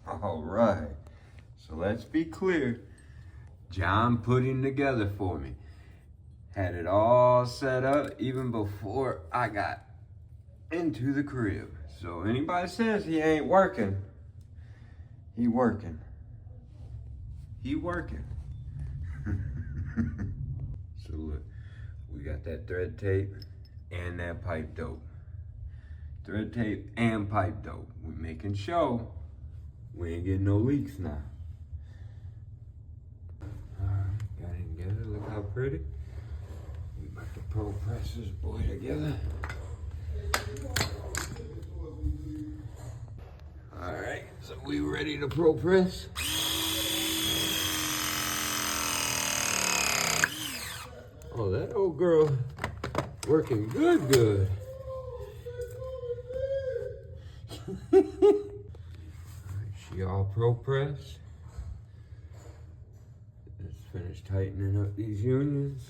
All right. So let's be clear. John put him together for me. Had it all set up even before I got into the crib. So anybody says he ain't working, he working. He working. So look, we got that thread tape and that pipe dope. Thread tape and pipe dope. We making sure we ain't getting no leaks now. Alright, got it together. Look how pretty. We about to pro press this boy together. Alright, so we ready to pro press? Oh, that old girl working good. She all pro pressed. Let's finish tightening up these unions.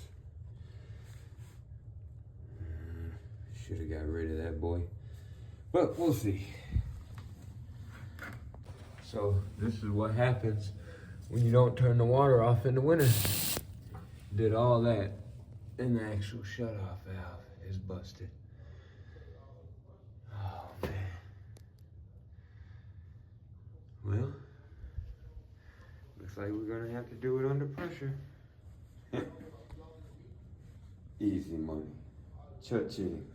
Should have got rid of that boy, but we'll see. So this is what happens when you don't turn the water off in the winter. Did all that, and the actual shutoff valve is busted. Oh man. Well, looks like we're gonna have to do it under pressure. Easy money. Cha-ching.